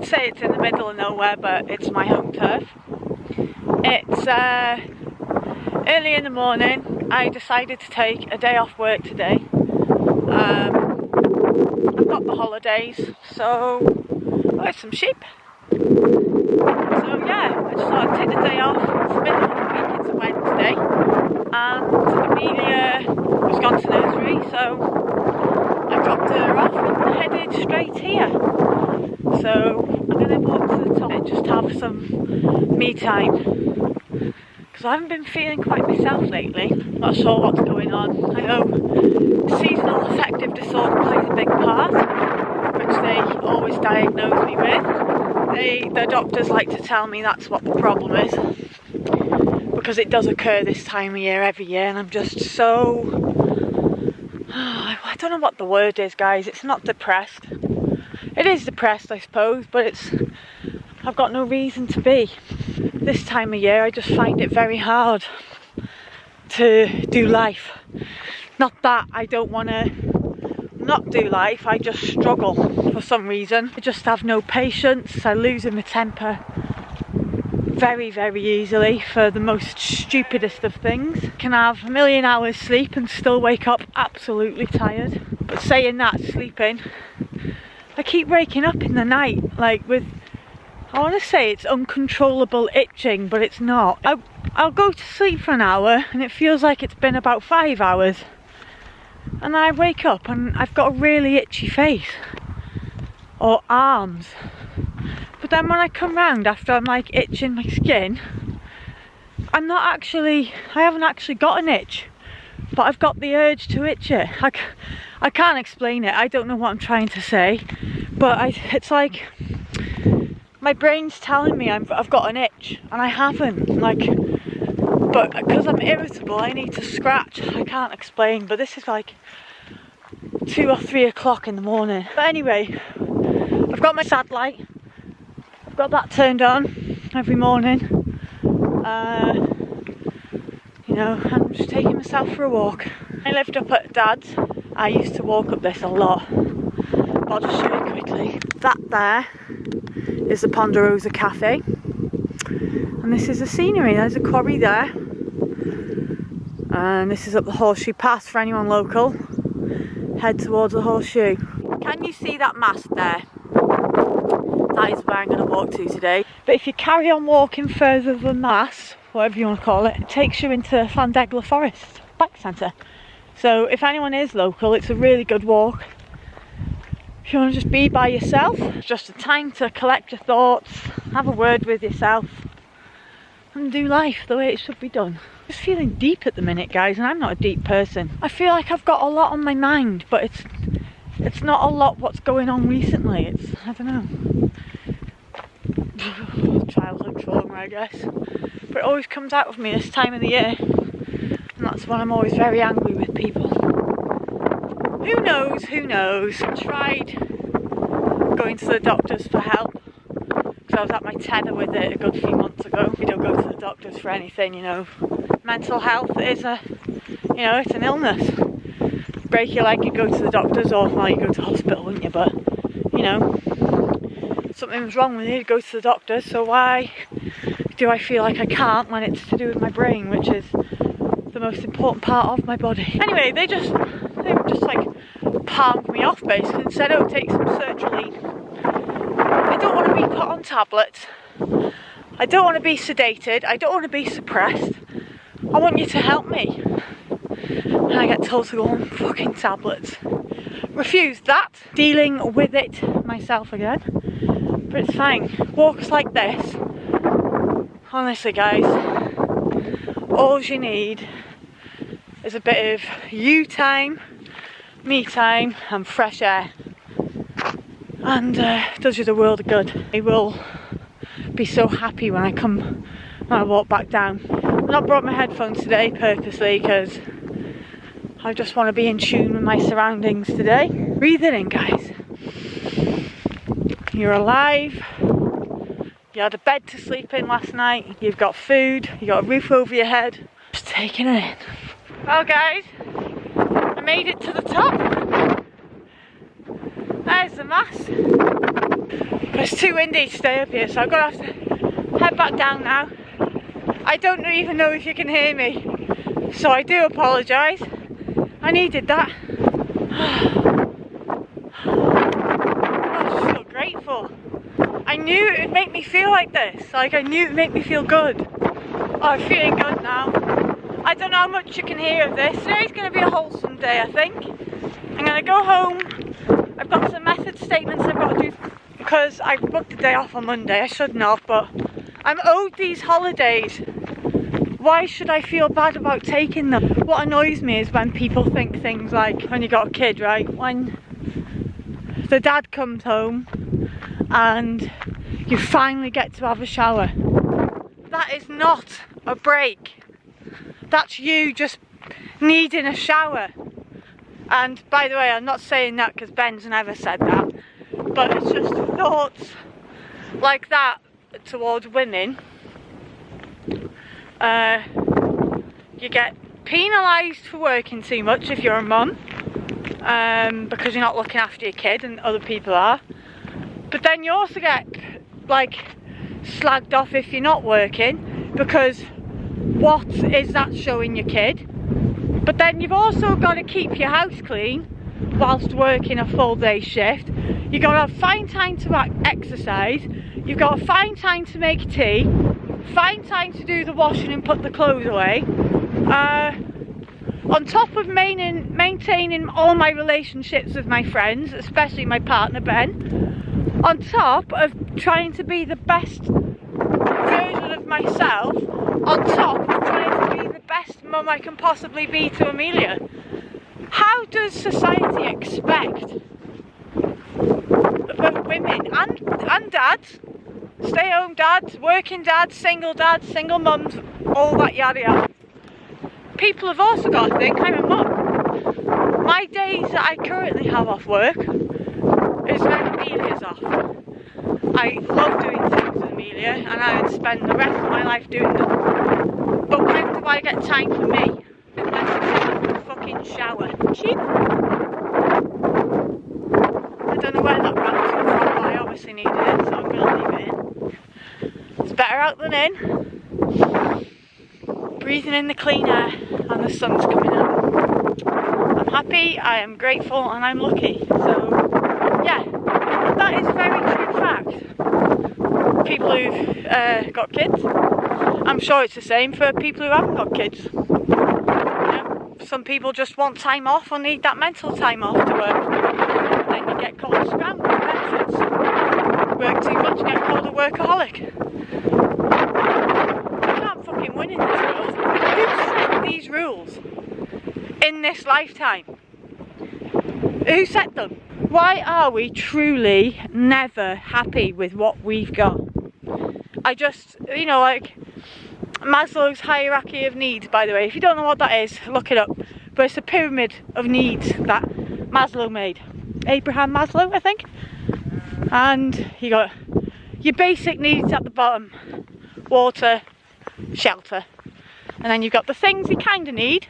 would say it's in the middle of nowhere, but it's my home turf. It's early in the morning. I decided to take a day off work today. I've got the holidays, so there's some sheep. So yeah, I just thought I'd take the day off. It's the middle of the week, it's a Wednesday, and Amelia was gone to nursery, so I dropped her off and headed straight here. So I'm going to walk to the top and just have some me time, because I haven't been feeling quite myself lately. Not sure what's going on. I know seasonal affective disorder plays a big part, which they always diagnose me with. The doctors like to tell me that's what the problem is, because it does occur this time of year every year, and I'm just so... I don't know what the word is, guys. It's not depressed. It is depressed, I suppose, but I've got no reason to be. This time of year I just find it very hard to do life. Not that I don't want to not do life, I just struggle for some reason. I just have no patience. I lose my temper very, very easily for the most stupidest of things. Can have a million hours sleep and still wake up absolutely tired. But saying that, sleeping, I keep waking up in the night, like with, I want to say it's uncontrollable itching, but it's not. I'll go to sleep for an hour and it feels like it's been about 5 hours. And I wake up and I've got a really itchy face. Or arms. But then when I come round after I'm like itching my skin, I haven't actually got an itch. But I've got the urge to itch it. I can't explain it. I don't know what I'm trying to say. But it's like my brain's telling me I've got an itch, and I haven't. But because I'm irritable, I need to scratch. I can't explain. But this is like 2 or 3 o'clock in the morning. But anyway, I've got my satellite. I've got that turned on every morning. You know, I'm just taking myself for a walk. I lived up at Dad's. I used to walk up this a lot. But I'll just show you quickly. That there is the Ponderosa Cafe. And this is the scenery. There's a quarry there. And this is up the Horseshoe Pass for anyone local. Head towards the Horseshoe. Can you see that mast there? That is where I'm going to walk to today. But if you carry on walking further than that, whatever you want to call it, it takes you into Llandegla Forest Bike Centre. So if anyone is local, it's a really good walk. If you want to just be by yourself, just a time to collect your thoughts, have a word with yourself, and do life the way it should be done. I'm just feeling deep at the minute, guys, and I'm not a deep person. I feel like I've got a lot on my mind, but it's not a lot what's going on recently. I don't know. Childhood trauma, I guess. But it always comes out of me this time of the year, and that's when I'm always very angry with people. Who knows, who knows. I tried going to the doctors for help, because I was at my tether with it a good few months ago. We don't go to the doctors for anything, you know. Mental health is it's an illness. Break your leg, you go to the doctors, or well, you go to hospital, wouldn't you? But you know, something was wrong with you, go to the doctor. So why do I feel like I can't when it's to do with my brain, which is the most important part of my body? Anyway, they were just like palmed me off basically and said, oh, take some sertraline. I don't want to be put on tablets. I don't want to be sedated. I don't want to be suppressed. I want you to help me. And I get told to go on fucking tablets. Refuse that. Dealing with it myself again. But it's fine. Walks like this, honestly guys, all you need is a bit of you time, me time and fresh air. And it does you the world of good. I will be so happy when I walk back down. I've not brought my headphones today purposely because I just want to be in tune with my surroundings today. Breathe it in, guys. You're alive. You had a bed to sleep in last night. You've got food. You got a roof over your head. Just taking it in. Well, guys, I made it to the top. There's the mast. But it's too windy to stay up here, so I'm gonna have to head back down now. I don't even know if you can hear me, so I do apologise. I needed that. I just feel grateful. I knew it would make me feel like this. Like, I knew it would make me feel good. Oh, I'm feeling good now. I don't know how much you can hear of this. Today's going to be a wholesome day, I think. I'm going to go home. I've got some method statements I've got to do because I booked a day off on Monday. I should not, but I'm owed these holidays. Why should I feel bad about taking them? What annoys me is when people think things like, when you got a kid, right? When the dad comes home and you finally get to have a shower. That is not a break. That's you just needing a shower. And by the way, I'm not saying that because Ben's never said that, but it's just thoughts like that towards women. You get penalised for working too much if you're a mum, because you're not looking after your kid and other people are. But then you also get like slagged off if you're not working, because what is that showing your kid? But then you've also got to keep your house clean whilst working a full day shift. You've got to find time to exercise. You've got to find time to make tea. Find time to do the washing and put the clothes away. On top of maintaining all my relationships with my friends, especially my partner Ben. On top of trying to be the best version of myself. On top of trying to be the best mum I can possibly be to Amelia. How does society expect both women and dads, stay-home dads, working dads, single mums, all that yada yada. People have also got to think I'm a mum. My days that I currently have off work is when Amelia's off. I love doing things with Amelia and I would spend the rest of my life doing them. But when do I get time for me? Unless I take a fucking shower. Cheap. I don't know where that rant came from, but I obviously needed it, so I'm going to leave it in. It's better out than in. Breathing in the clean air and the sun's coming out. I'm happy, I am grateful and I'm lucky. So yeah, that is a very true fact. People who've got kids, I'm sure it's the same for people who haven't got kids. You know, some people just want time off or need that mental time off to work. Then you get called a scramble with benefits. Work too much, get called a workaholic. You can't fucking win in this world. Who set these rules in this lifetime? Who set them? Why are we truly never happy with what we've got? I just, you know, like Maslow's hierarchy of needs, by the way. If you don't know what that is, look it up. But it's a pyramid of needs that Maslow made. Abraham Maslow, I think. And you got your basic needs at the bottom. Water, shelter. And then you've got the things you kind of need,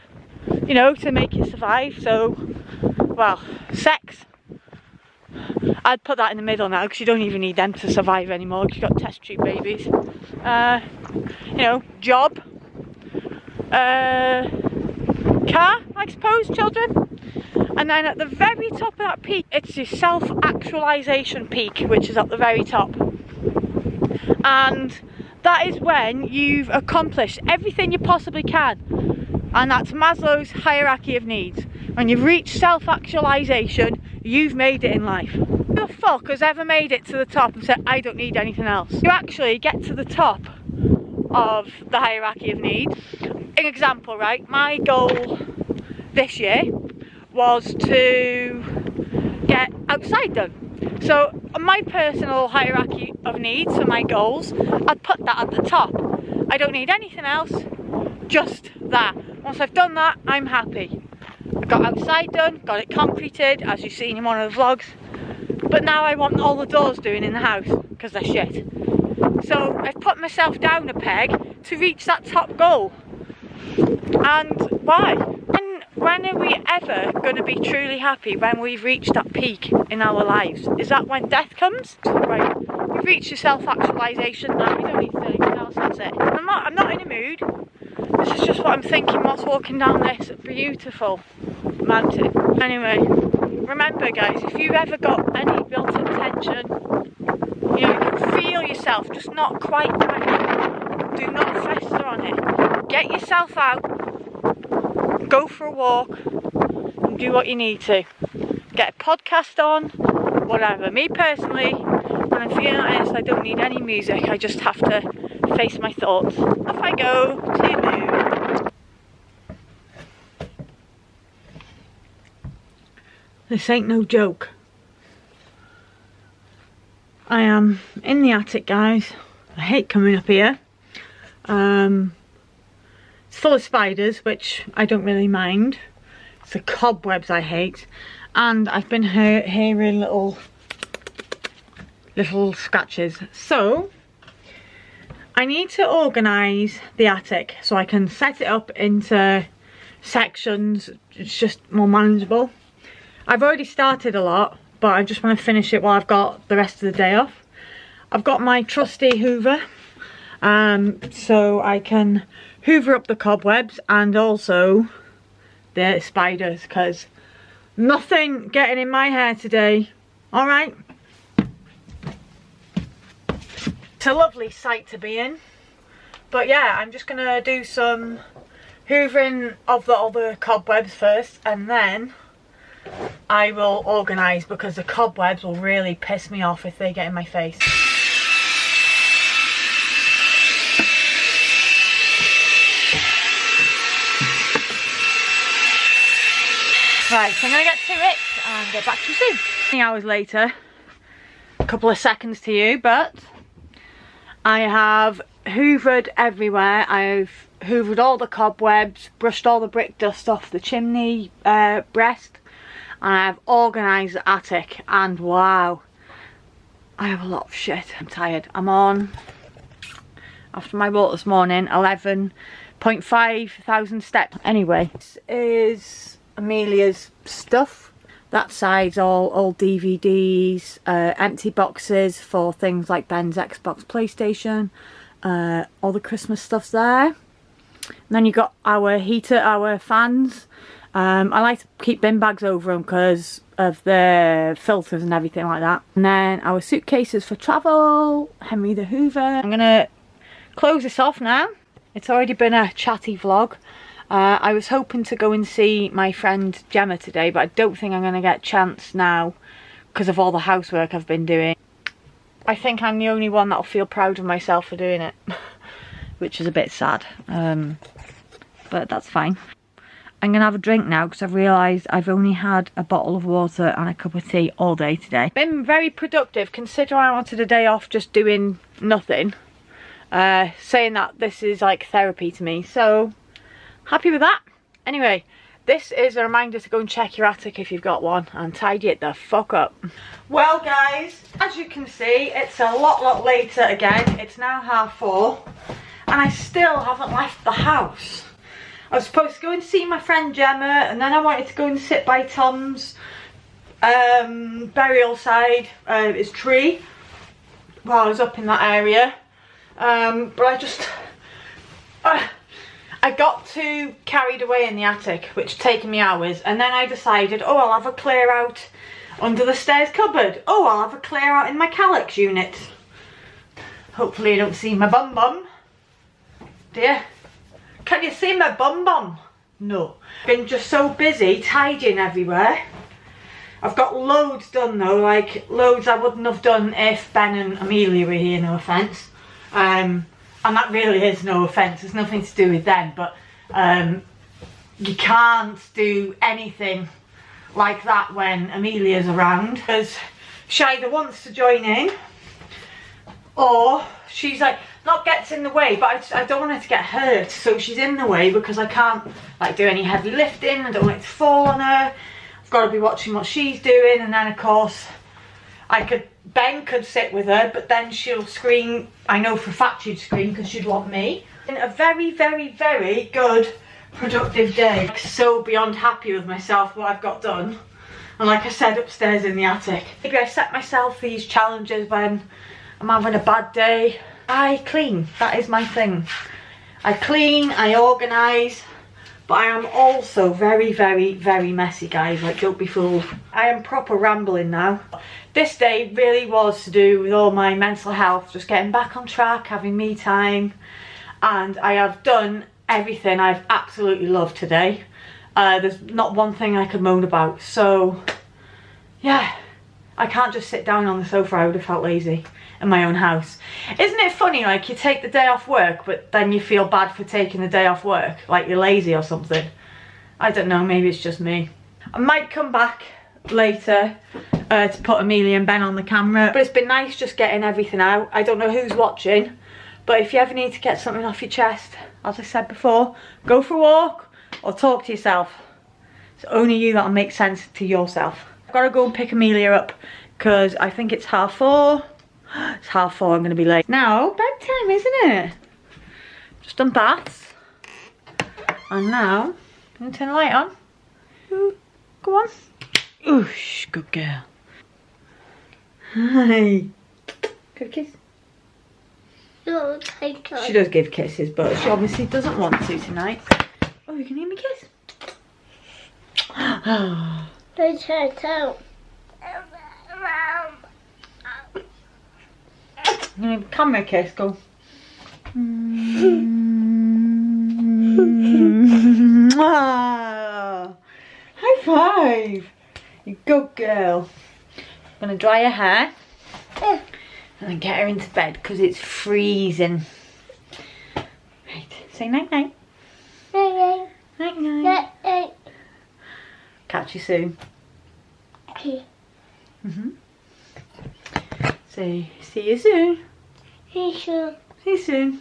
you know, to make you survive. So, well, sex. I'd put that in the middle now because you don't even need them to survive anymore because you've got test tube babies. You know, job. Car, I suppose, children. And then at the very top of that peak, it's your self-actualization peak, which is at the very top. And that is when you've accomplished everything you possibly can. And that's Maslow's hierarchy of needs. When you've reached self-actualization, you've made it in life. Who the fuck has ever made it to the top and said, I don't need anything else? You actually get to the top of the hierarchy of needs. An example, right? My goal this year was to get outside done. So my personal hierarchy of needs for my goals, I'd put that at the top. I don't need anything else, just that. Once I've done that, I'm happy. I got outside done, got it concreted, as you've seen in one of the vlogs. But now I want all the doors doing in the house, because they're shit. So I've put myself down a peg to reach that top goal. And why? When are we ever going to be truly happy when we've reached that peak in our lives? Is that when death comes? Right. You've reached your self-actualisation now. You don't need to do anything else, that's it. I'm not in a mood. This is just what I'm thinking whilst walking down this beautiful mountain. Anyway, remember guys, if you've ever got any built-up tension, you know, you can feel yourself just not quite right, do not fester on it. Get yourself out, go for a walk, and do what you need to. Get a podcast on, whatever. Me personally, when I'm feeling like this, I don't need any music. I just have to face my thoughts. Off I go to the moon. This ain't no joke. I am in the attic, guys. I hate coming up here. It's full of spiders, which I don't really mind. It's the cobwebs I hate. And I've been hearing little scratches. So I need to organise the attic so I can set it up into sections. It's just more manageable. I've already started a lot, but I just want to finish it while I've got the rest of the day off. I've got my trusty Hoover, so I can hoover up the cobwebs and also the spiders, because nothing getting in my hair today. All right. It's a lovely sight to be in. But yeah, I'm just gonna do some hoovering of all the cobwebs first, and then I will organise, because the cobwebs will really piss me off if they get in my face. Right, so I'm going to get to it and get back to you soon. 20 hours later, a couple of seconds to you, but I have hoovered everywhere. I've hoovered all the cobwebs, brushed all the brick dust off the chimney breast, and I've organised the attic, and wow, I have a lot of shit. I'm tired. I'm on, after my walk this morning, 11.5 thousand steps. Anyway, this is Amelia's stuff. That side's all old DVDs, empty boxes for things like Ben's Xbox, PlayStation, all the Christmas stuff's there. And then you got our heater, our fans. I like to keep bin bags over them because of the filters and everything like that. And then our suitcases for travel, Henry the Hoover. I'm gonna close this off now. It's already been a chatty vlog. I was hoping to go and see my friend Gemma today, but I don't think I'm going to get a chance now because of all the housework I've been doing. I think I'm the only one that'll feel proud of myself for doing it, which is a bit sad, but that's fine. I'm going to have a drink now because I've realised I've only had a bottle of water and a cup of tea all day today. Been very productive considering I wanted a day off just doing nothing, saying that this is like therapy to me, so happy with that. Anyway, this is a reminder to go and check your attic if you've got one and tidy it the fuck up. Well guys, as you can see, it's a lot later again. It's now 4:30 and I still haven't left the house. I was supposed to go and see my friend Gemma, and then I wanted to go and sit by Tom's burial side, his tree, while I was up in that area. But I just I got too carried away in the attic, which taken me hours, and then I decided, oh, I'll have a clear out under the stairs cupboard. Oh, I'll have a clear out in my calyx unit. Hopefully you don't see my bum bum. Dear, can you see my bum bum? No. Been just so busy tidying everywhere. I've got loads done though, like loads I wouldn't have done if Ben and Amelia were here, no offence. And that really is no offence, it's nothing to do with them, but you can't do anything like that when Amelia's around, because she either wants to join in or she's like, not gets in the way, but I don't want her to get hurt, so she's in the way because I can't like do any heavy lifting. I don't want it to fall on her. I've got to be watching what she's doing, and then of course Ben could sit with her, but then she'll scream. I know for a fact she'd scream because she'd want me. In a very good productive day. Like, so beyond happy with myself, what I've got done. And like I said, upstairs in the attic. Maybe I set myself these challenges when I'm having a bad day, I clean. That is my thing. I clean, I organise, but I am also very, very, very messy, guys. Like, don't be fooled. I am proper rambling now. This day really was to do with all my mental health, just getting back on track, having me time, and I have done everything I've absolutely loved today. There's not one thing I could moan about. So yeah, I can't just sit down on the sofa. I would have felt lazy in my own house. Isn't it funny, like, you take the day off work but then you feel bad for taking the day off work, like you're lazy or something? I don't know, maybe it's just me. I might come back later to put Amelia and Ben on the camera, but it's been nice just getting everything out. I don't know who's watching, but if you ever need to get something off your chest, as I said before, go for a walk or talk to yourself. It's only you that'll make sense to yourself. I've got to go and pick Amelia up because I think it's 4:30. It's 4:30, I'm going to be late. Now, bedtime, isn't it? Just done baths. And now, I'm going to turn the light on. Go on. Oosh, good girl. Hi. Give a kiss. No, take She does give kisses, but she obviously doesn't want to tonight. Oh, you can hear me kiss. Don't try it out. I'm going to camera kiss, go. High five. You good girl. I'm going to dry her hair and then get her into bed because it's freezing. Right, say night night. Night, Night night. night. Night, night. Catch you soon. Okay. Say, see you soon. See you soon. See you soon.